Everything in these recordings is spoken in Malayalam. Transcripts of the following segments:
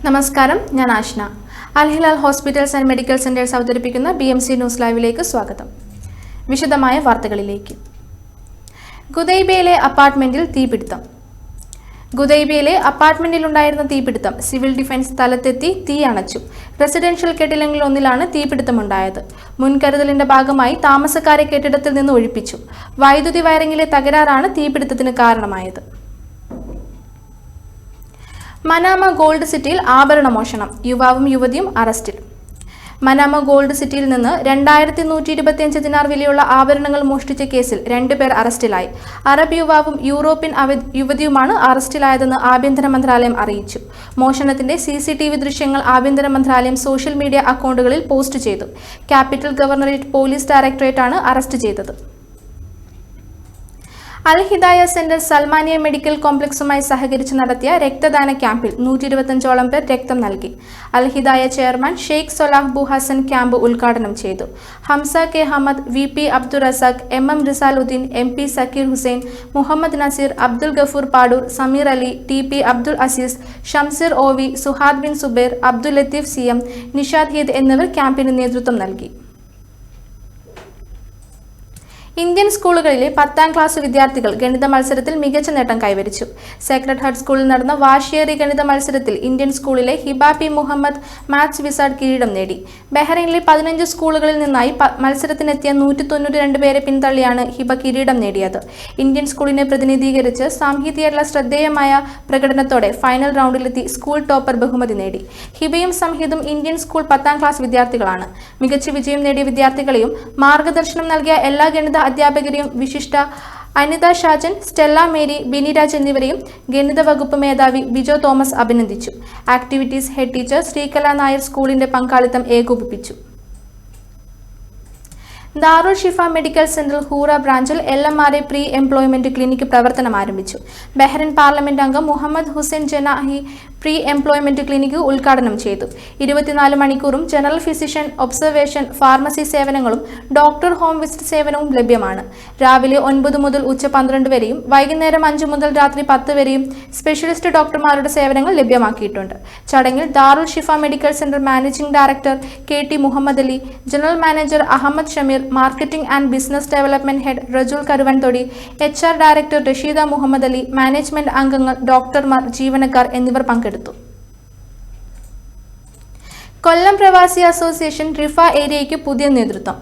നമസ്കാരം, ഞാൻ Ashna. Al Hilal hospitals and medical centres അവതരിപ്പിക്കുന്ന BMC ന്യൂസ് ലൈവിലേക്ക് സ്വാഗതം. വിശദമായ വാർത്തകളിലേക്ക്. ഗുദൈബയിലെ അപ്പാർട്ട്മെന്റിൽ തീപിടുത്തം. ഗുദൈബയിലെ അപ്പാർട്ട്മെന്റിലുണ്ടായിരുന്ന തീപിടുത്തം. സിവിൽ ഡിഫൻസ് സ്ഥലത്തെത്തി തീ അണച്ചു. റെസിഡൻഷ്യൽ കെട്ടിടങ്ങളിൽ ഒന്നിലാണ് തീപിടുത്തമുണ്ടായത്. മുൻകരുതലിന്റെ ഭാഗമായി താമസക്കാരെ കെട്ടിടത്തിൽ നിന്ന് ഒഴിപ്പിച്ചു. വൈദ്യുതി വയറിംഗിലെ തകരാറാണ് തീപിടുത്തത്തിന് കാരണമായത്. മനാമ ഗോൾഡ് സിറ്റിയിൽ ആഭരണ മോഷണം. യുവാവും യുവതിയും അറസ്റ്റിൽ. മനാമ ഗോൾഡ് സിറ്റിയിൽ നിന്ന് 2125 ദിനാർ വിലയുള്ള ആഭരണങ്ങൾ മോഷ്ടിച്ച കേസിൽ 2 പേർ അറസ്റ്റിലായി. അറബ് യുവാവും യൂറോപ്യൻ യുവതിയുമാണ് അറസ്റ്റിലായതെന്ന് ആഭ്യന്തര മന്ത്രാലയം അറിയിച്ചു. മോഷണത്തിന്റെ CCTV ദൃശ്യങ്ങൾ ആഭ്യന്തര മന്ത്രാലയം സോഷ്യൽ മീഡിയ അക്കൗണ്ടുകളിൽ പോസ്റ്റ് ചെയ്തു. ക്യാപിറ്റൽ ഗവർണറേറ്റ് പോലീസ് ഡയറക്ടറേറ്റാണ് അറസ്റ്റ് ചെയ്തത്. അൽ ഹിദായ സെന്റർ സൽമാനിയ മെഡിക്കൽ കോംപ്ലക്സുമായി സഹകരിച്ച് നടത്തിയ രക്തദാന ക്യാമ്പിൽ 125ഓളം പേർ രക്തം നൽകി. അൽ ഹിദായ ചെയർമാൻ ഷെയ്ഖ് സൊലാഹ് ബു ഹസൻ ക്യാമ്പ് ഉദ്ഘാടനം ചെയ്തു. Hamsa K Hamad, VP Abdul Razak, MM Rizaluddin, MP Sakkeer Hussain, Muhammad Naseer, Abdul Gafoor Padoor, Sameer Ali, TP Abdul Aziz, Shamseer OV, Suhad bin Subair, Abdul Latheef CM, Nishad Heed എന്നിവർ ക്യാമ്പിന് നേതൃത്വം നൽകി. ഇന്ത്യൻ സ്കൂളുകളിലെ 10ാം ക്ലാസ് വിദ്യാർത്ഥികൾ ഗണിത മത്സരത്തിൽ മികച്ച നേട്ടം കൈവരിച്ചു. സേക്രഡ് ഹാർട്ട് സ്കൂളിൽ നടന്ന വാശിയേറിയ ഗണിത മത്സരത്തിൽ ഇന്ത്യൻ സ്കൂളിലെ Hiba P Muhammad maths wizard കിരീടം നേടി. ബഹ്റൈനിലെ 15 സ്കൂളുകളിൽ നിന്നായി മത്സരത്തിനെത്തിയ 192 പേരെ പിന്തള്ളിയാണ് ഹിബ കിരീടം നേടിയത്. ഇന്ത്യൻ സ്കൂളിനെ പ്രതിനിധീകരിച്ച് സംഹിതയുള്ള ശ്രദ്ധേയമായ പ്രകടനത്തോടെ ഫൈനൽ റൗണ്ടിലെത്തി സ്കൂൾ ടോപ്പർ ബഹുമതി നേടി. ഹിബയും സംഹിതും ഇന്ത്യൻ സ്കൂൾ 10ാം ക്ലാസ് വിദ്യാർത്ഥികളാണ്. മികച്ച വിജയം നേടിയ വിദ്യാർത്ഥികളെയും മാർഗദർശനം നൽകിയ എല്ലാ ഗണിത അധ്യാപകരെയും വിശിഷ്ട അനിത ഷാജൻ, സ്റ്റെല്ല മേരി, ബിനിരാജ് എന്നിവരെയും ഗണിത വകുപ്പ് മേധാവി ബിജോ തോമസ് അഭിനന്ദിച്ചു. Activities head teacher Sreekala Nair സ്കൂളിന്റെ പങ്കാളിത്തം ഏകോപിപ്പിച്ചു. ദാറുൽ ഷിഫ മെഡിക്കൽ സെന്റർ ഹൂറ ബ്രാഞ്ചിൽ LMRA പ്രീ എംപ്ലോയ്മെന്റ് ക്ലിനിക്ക് പ്രവർത്തനം ആരംഭിച്ചു. ബഹ്റൈൻ പാർലമെന്റ് അംഗം Muhammad Hussain ജനാഹി pre employment clinic ഉദ്ഘാടനം ചെയ്തു. 24 മണിക്കൂറും ജനറൽ ഫിസിഷ്യൻ ഒബ്സർവേഷൻ, ഫാർമസി സേവനങ്ങളും ഡോക്ടർ ഹോം വിസിറ്റ് സേവനവും ലഭ്യമാണ്. രാവിലെ 9 മുതൽ ഉച്ച 12 വരെയും വൈകുന്നേരം 5 മുതൽ രാത്രി 10 വരെയും സ്പെഷ്യലിസ്റ്റ് ഡോക്ടർമാരുടെ സേവനങ്ങൾ ലഭ്യമാക്കിയിട്ടുണ്ട്. ചടങ്ങിൽ Darul Shifa medical centre managing director KT Muhammad Ali, general manager Ahmed Shameer, marketing and business development head Rejul Karuvanthodi, HR director Rasheeda Muhammad Ali, management അംഗങ്ങൾ, ഡോക്ടർമാർ, ജീവനക്കാർ എന്നിവർ പങ്കെടുത്തു. കൊല്ലം പ്രവാസി അസോസിയേഷൻ റിഫ ഏരിയയ്ക്ക് പുതിയ നേതൃത്വം.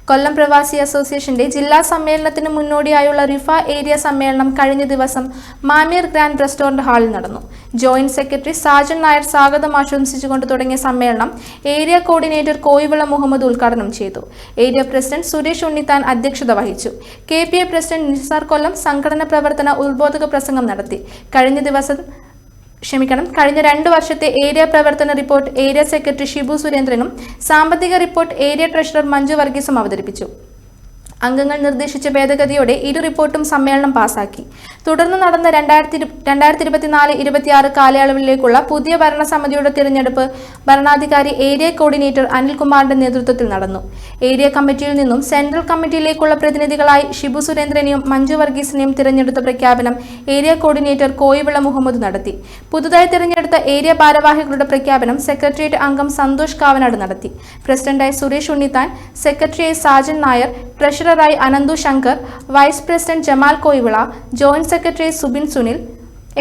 കൊല്ലം പ്രവാസി അസോസിയേഷന്റെ ജില്ലാ സമ്മേളനത്തിന് മുന്നോടിയായുള്ള റിഫ ഏരിയ സമ്മേളനം കഴിഞ്ഞ ദിവസം മാമീർ ഗ്രാൻഡ് റെസ്റ്റോറന്റ് ഹാളിൽ നടന്നു. ജോയിന്റ് സെക്രട്ടറി സാജൻ നായർ സ്വാഗതം ആശംസിച്ചുകൊണ്ട് തുടങ്ങിയ സമ്മേളനം ഏരിയ കോർഡിനേറ്റർ കോയിവിള മുഹമ്മദ് ഉദ്ഘാടനം ചെയ്തു. ഏരിയ പ്രസിഡന്റ് സുരേഷ് ഉണ്ണിത്താൻ അധ്യക്ഷത വഹിച്ചു. KPA പ്രസിഡന്റ് നിസാർ കൊല്ലം സംഘടന പ്രവർത്തന ഉദ്ബോധക പ്രസംഗം നടത്തി. കഴിഞ്ഞ 2 വർഷത്തെ ഏരിയ പ്രവർത്തന റിപ്പോർട്ട് ഏരിയ സെക്രട്ടറി ഷിബു സുരേന്ദ്രനും സാമ്പത്തിക റിപ്പോർട്ട് ഏരിയ ട്രഷറർ മഞ്ജു വർഗീസും അവതരിപ്പിച്ചു. അംഗങ്ങൾ നിർദ്ദേശിച്ച ഭേദഗതിയോടെ ഇരു റിപ്പോർട്ടും സമ്മേളനം പാസാക്കി. തുടർന്ന് നടന്ന 2024-26 കാലയളവിലേക്കുള്ള പുതിയ ഭരണസമിതിയുടെ തിരഞ്ഞെടുപ്പ് ഭരണാധികാരി ഏരിയ കോർഡിനേറ്റർ അനിൽകുമാറിന്റെ നേതൃത്വത്തിൽ നടന്നു. ഏരിയ കമ്മിറ്റിയിൽ നിന്നും സെൻട്രൽ കമ്മിറ്റിയിലേക്കുള്ള പ്രതിനിധികളായി ഷിബു സുരേന്ദ്രനെയും മഞ്ജു വർഗീസിനെയും തിരഞ്ഞെടുത്ത പ്രഖ്യാപനം ഏരിയ കോർഡിനേറ്റർ കോയിവിള മുഹമ്മദ് നടത്തി. പുതുതായി തിരഞ്ഞെടുത്ത ഏരിയ ഭാരവാഹികളുടെ പ്രഖ്യാപനം സെക്രട്ടേറിയറ്റ് അംഗം സന്തോഷ് കാവനാട് നടത്തി. പ്രസിഡന്റായി സുരേഷ് ഉണ്ണിത്താൻ, സെക്രട്ടറിയായി സാജൻ നായർ, ട്രഷററായി Ananthu Shankar, vice president Jamal Koyivila, joint secretary Subin Sunil,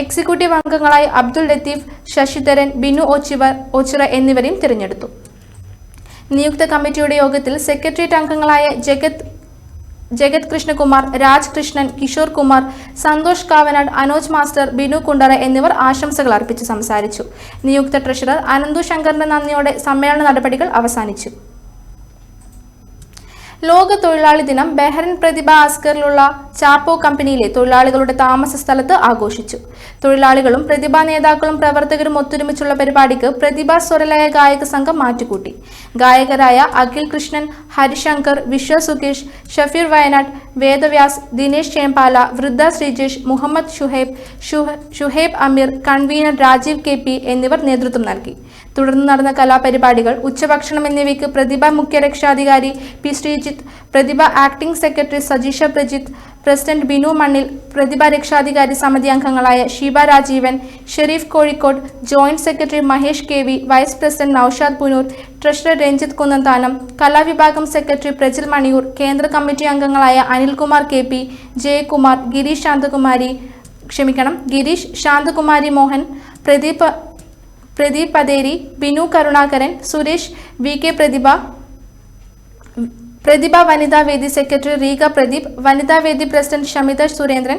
executive അംഗങ്ങളായി അബ്ദുൾ ലത്തീഫ്, ശശിധരൻ, ബിനു ഓച്ചിറ എന്നിവരെയും തിരഞ്ഞെടുത്തു. നിയുക്ത കമ്മിറ്റിയുടെ യോഗത്തിൽ സെക്രട്ടേറിയറ്റ് അംഗങ്ങളായ ജഗത് കൃഷ്ണകുമാർ, രാജ് കൃഷ്ണൻ, കിഷോർ കുമാർ, സന്തോഷ് കാവനാട്, അനോജ് മാസ്റ്റർ, ബിനു കുണ്ടറ എന്നിവർ ആശംസകൾ അർപ്പിച്ച് സംസാരിച്ചു. നിയുക്ത ട്രഷറർ അനന്തു ശങ്കറിന്റെ നന്ദിയോടെ സമ്മേളന നടപടികൾ അവസാനിച്ചു. ലോക തൊഴിലാളി ദിനം ബഹ്റൈൻ പ്രതിഭ ആസ്കറിലുള്ള ചാപ്പോ കമ്പനിയിലെ തൊഴിലാളികളുടെ താമസ സ്ഥലത്ത് ആഘോഷിച്ചു. തൊഴിലാളികളും പ്രതിഭാ നേതാക്കളും പ്രവർത്തകരും ഒത്തൊരുമിച്ചുള്ള പരിപാടിക്ക് പ്രതിഭാ സ്വരലയ ഗായക സംഘം മാറ്റുകൂട്ടി. ഗായകരായ അഖിൽ കൃഷ്ണൻ, ഹരിശങ്കർ, വിശ്വ സുകേഷ്, ഷഫീർ വയനാട്, വേദവ്യാസ്, ദിനേശ് ചേമ്പാല, വൃദ്ധ ശ്രീജേഷ്, മുഹമ്മദ് ഷുഹൈബ് അമീർ, കൺവീനർ രാജീവ് KP എന്നിവർ നേതൃത്വം നൽകി. തുടർന്ന് നടന്ന കലാപരിപാടികൾ, ഉച്ചഭക്ഷണം എന്നിവയ്ക്ക് പ്രതിഭ മുഖ്യ രക്ഷാധികാരി P Sreejith, Prathibha acting secretary Sajeesha Prajith, president Binu Mannil, Prathibha രക്ഷാധികാരി സമിതി അംഗങ്ങളായ Sheeba Rajeevan, Sharif Kozhikode, joint secretary Mahesh KV, vice president Noushad Poonoor, treasurer Ranjith Kunnanthanam, കലാവിഭാഗം സെക്രട്ടറി പ്രജിൽ മണിയൂർ, കേന്ദ്ര കമ്മിറ്റി അംഗങ്ങളായ അനിൽകുമാർ KP, ജയകുമാർ, ഗിരീഷ് ശാന്തകുമാരി മോഹൻ, പ്രദീപ് പതേരി, ബിനു കരുണാകരൻ, സുരേഷ്, VK പ്രതിഭ വനിതാ വേദി സെക്രട്ടറി റീഗ പ്രദീപ്, വനിതാ വേദി president Shamitha Surendran,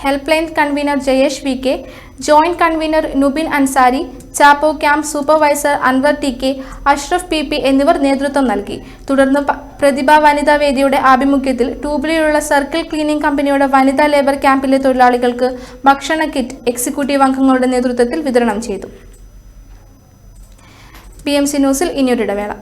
help line convener Jayesh VK, joint convener Nubin Ansari, Chappo camp supervisor Anwar TK, Ashraf PP എന്നിവർ നേതൃത്വം നൽകി. തുടർന്ന് പ്രതിഭ വനിതാ വേദിയുടെ ആഭിമുഖ്യത്തിൽ ട്യൂബിലുള്ള സർക്കിൾ ക്ലീനിംഗ് കമ്പനിയുടെ വനിതാ ലേബർ ക്യാമ്പിലെ തൊഴിലാളികൾക്ക് ഭക്ഷണ കിറ്റ് എക്സിക്യൂട്ടീവ് അംഗങ്ങളുടെ നേതൃത്വത്തിൽ വിതരണം ചെയ്തു. PMC ന്യൂസിൽ ഇനിയൊരിടവേള.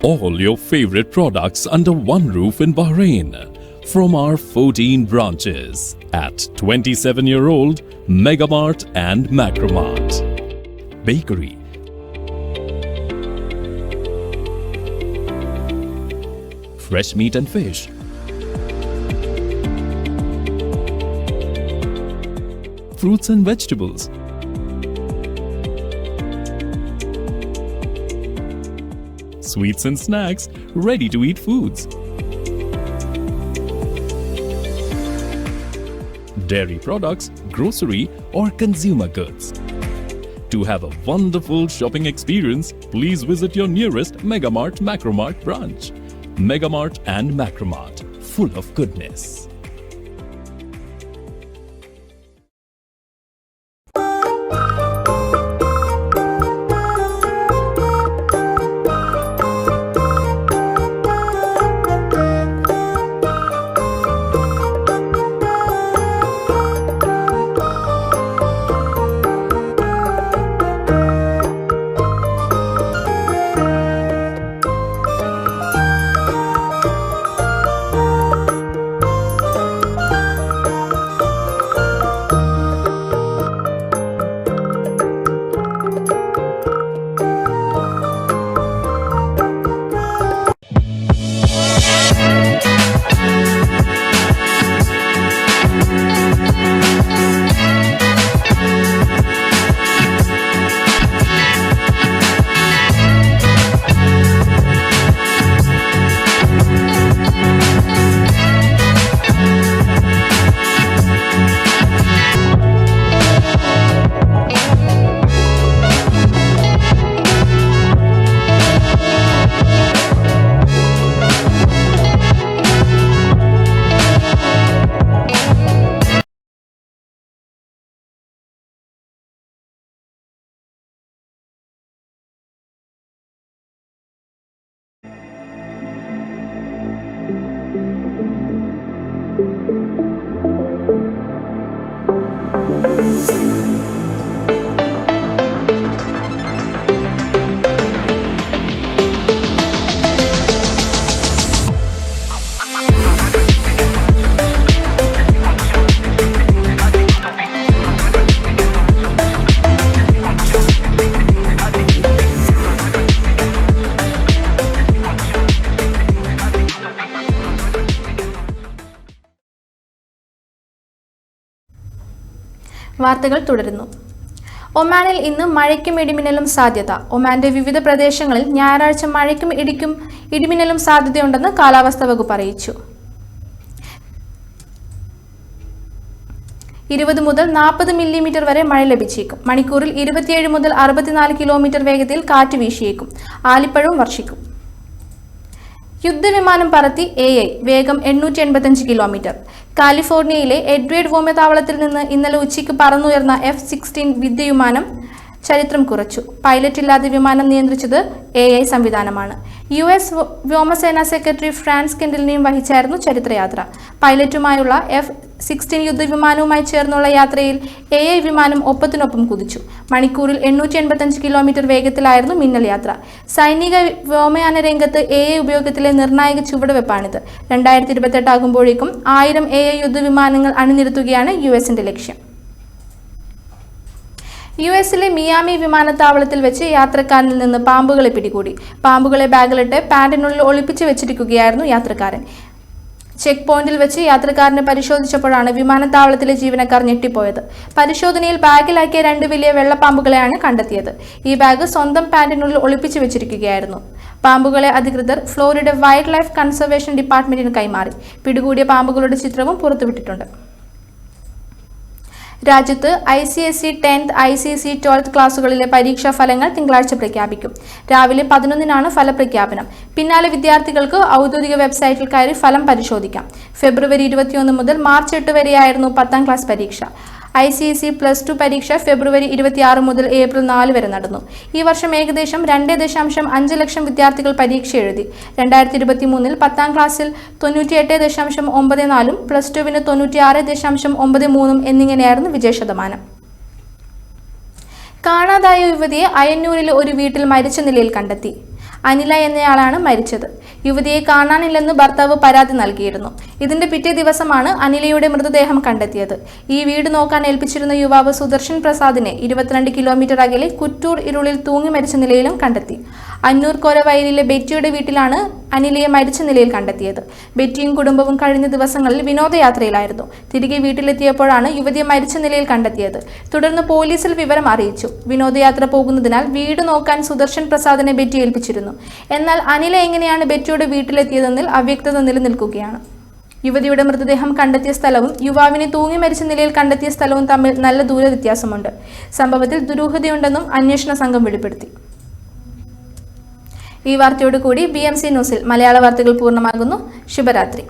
All your favorite products under one roof in Bahrain from our 14 branches at 27-year-old Megamart and Macromart. Bakery, fresh meat and fish, fruits and vegetables, sweets and snacks, ready-to-eat foods, dairy products, grocery or consumer goods. To have a wonderful shopping experience, please visit your nearest Megamart Macromart branch. Megamart and Macromart, full of goodness. വാർത്തകൾ തുടരുന്നു. ഒമാനിൽ ഇന്ന് മഴയ്ക്കും ഇടിമിന്നലും സാധ്യത. ഒമാന്റെ വിവിധ പ്രദേശങ്ങളിൽ ഞായറാഴ്ച മഴയ്ക്കും ഇടിമിന്നലും സാധ്യതയുണ്ടെന്ന് കാലാവസ്ഥാ വകുപ്പ് അറിയിച്ചു. 20 മുതൽ 40 മില്ലിമീറ്റർ വരെ മഴ ലഭിച്ചേക്കും. മണിക്കൂറിൽ 27 മുതൽ 64 കിലോമീറ്റർ വേഗതയിൽ കാറ്റ് വീശിയേക്കും. ആലിപ്പഴവും വർഷിക്കും. യുദ്ധവിമാനം പറത്തി AI, വേഗം 885 കിലോമീറ്റർ. കാലിഫോർണിയയിലെ എഡ്വേർഡ് വ്യോമതാവളത്തിൽ നിന്ന് ഇന്നലെ ഉച്ചയ്ക്ക് പറന്നുയർന്ന F-16 യുദ്ധവിമാനം ചരിത്രം കുറിച്ചു. പൈലറ്റ് ഇല്ലാതെ വിമാനം നിയന്ത്രിച്ചത് AI സംവിധാനമാണ്. US വ്യോമസേനാ സെക്രട്ടറി ഫ്രാൻസ് കെൻഡലിനെയും വഹിച്ചായിരുന്നു ചരിത്രയാത്ര. പൈലറ്റുമായുള്ള F-16 യുദ്ധവിമാനവുമായി ചേർന്നുള്ള യാത്രയിൽ AI വിമാനം ഒപ്പത്തിനൊപ്പം കുതിച്ചു. മണിക്കൂറിൽ 885 കിലോമീറ്റർ വേഗത്തിലായിരുന്നു മിന്നൽ യാത്ര. സൈനിക വ്യോമയാന രംഗത്ത് AI ഉപയോഗത്തിലെ നിർണായക ചുവടുവെപ്പാണിത്. 2028 ആകുമ്പോഴേക്കും 1000 AI യുദ്ധവിമാനങ്ങൾ അണിനിരത്തുകയാണ് US-ന്റെ ലക്ഷ്യം. US-ലെ മിയാമി വിമാനത്താവളത്തിൽ വെച്ച് യാത്രക്കാരനിൽ നിന്ന് പാമ്പുകളെ പിടികൂടി. പാമ്പുകളെ ബാഗിലിട്ട് പാന്റിനുള്ളിൽ ഒളിപ്പിച്ചു വെച്ചിരിക്കുകയായിരുന്നു യാത്രക്കാരൻ. ചെക്ക് പോയിന്റിൽ വെച്ച് യാത്രക്കാരനെ പരിശോധിച്ചപ്പോഴാണ് വിമാനത്താവളത്തിലെ ജീവനക്കാർ ഞെട്ടിപ്പോയത്. പരിശോധനയിൽ ബാഗിലാക്കിയ 2 വലിയ വെള്ളപ്പാമ്പുകളെയാണ് കണ്ടെത്തിയത്. ഈ ബാഗ് സ്വന്തം പാന്റിനുള്ളിൽ ഒളിപ്പിച്ചു വെച്ചിരിക്കുകയായിരുന്നു. പാമ്പുകളെ അധികൃതർ ഫ്ലോറിഡ വൈൽഡ് ലൈഫ് കൺസർവേഷൻ ഡിപ്പാർട്ട്മെന്റിന് കൈമാറി. പിടികൂടിയ പാമ്പുകളുടെ ചിത്രവും പുറത്തുവിട്ടിട്ടുണ്ട്. രാജ്യത്ത് ICSE 10th, ICSE 12th ക്ലാസുകളിലെ പരീക്ഷാ ഫലങ്ങൾ തിങ്കളാഴ്ച പ്രഖ്യാപിക്കും. രാവിലെ 11-നാണ് ഫലപ്രഖ്യാപനം. പിന്നാലെ വിദ്യാർത്ഥികൾക്ക് ഔദ്യോഗിക വെബ്സൈറ്റിൽ കയറി ഫലം പരിശോധിക്കാം. ഫെബ്രുവരി 21 മുതൽ മാർച്ച് 8 വരെയായിരുന്നു 10ാം ക്ലാസ് പരീക്ഷ. ICSE +2 പരീക്ഷ ഫെബ്രുവരി 26 മുതൽ ഏപ്രിൽ 4 വരെ നടന്നു. ഈ വർഷം ഏകദേശം 2.5 ലക്ഷം വിദ്യാർത്ഥികൾ പരീക്ഷ എഴുതി. 2023-ൽ 10ാം ക്ലാസ്സിൽ 98.94-ഉം +2-വിന് 96.93-ഉം എന്നിങ്ങനെയായിരുന്നു വിജയശതമാനം. കാണാതായ യുവതിയെ അയന്നൂരിലെ ഒരു വീട്ടിൽ മരിച്ച നിലയിൽ കണ്ടെത്തി. അനില എന്നയാളാണ് മരിച്ചത്. യുവതിയെ കാണാനില്ലെന്ന് ഭർത്താവ് പരാതി നൽകിയിരുന്നു. ഇതിന്റെ പിറ്റേ ദിവസമാണ് അനിലയുടെ മൃതദേഹം കണ്ടെത്തിയത്. ഈ വീട് നോക്കാൻ ഏൽപ്പിച്ചിരുന്ന യുവാവ് സുദർശൻ പ്രസാദിനെ 22 കിലോമീറ്റർ അകലെ കുറ്റൂർ ഇരുളിൽ തൂങ്ങി മരിച്ച നിലയിലും കണ്ടെത്തി. അന്നൂർ കൊരവയലിലെ ബെറ്റിയുടെ വീട്ടിലാണ് അനിലയെ മരിച്ച നിലയിൽ കണ്ടെത്തിയത്. ബെറ്റിയും കുടുംബവും കഴിഞ്ഞ ദിവസങ്ങളിൽ വിനോദയാത്രയിലായിരുന്നു. തിരികെ വീട്ടിലെത്തിയപ്പോഴാണ് യുവതിയെ മരിച്ച നിലയിൽ കണ്ടെത്തിയത്. തുടർന്ന് പോലീസിൽ വിവരം അറിയിച്ചു. വിനോദയാത്ര പോകുന്നതിനാൽ വീട് നോക്കാൻ സുദർശൻ പ്രസാദിനെ ബെറ്റി ഏൽപ്പിച്ചിരുന്നു. എന്നാൽ അനില എങ്ങനെയാണ് ബെറ്റിയുടെ വീട്ടിലെത്തിയതെന്നിൽ അവ്യക്തത നിലനിൽക്കുകയാണ്. യുവതിയുടെ മൃതദേഹം കണ്ടെത്തിയ സ്ഥലവും യുവാവിനെ തൂങ്ങി മരിച്ച നിലയിൽ കണ്ടെത്തിയ സ്ഥലവും തമ്മിൽ നല്ല ദൂര വ്യത്യാസമുണ്ട്. സംഭവത്തിൽ ദുരൂഹതയുണ്ടെന്നും അന്വേഷണ സംഘം വെളിപ്പെടുത്തി. ഈ വാർത്തയോടുകൂടി BMC ന്യൂസിൽ മലയാള വാർത്തകൾ പൂർണ്ണമാകുന്നു. ശുഭരാത്രി.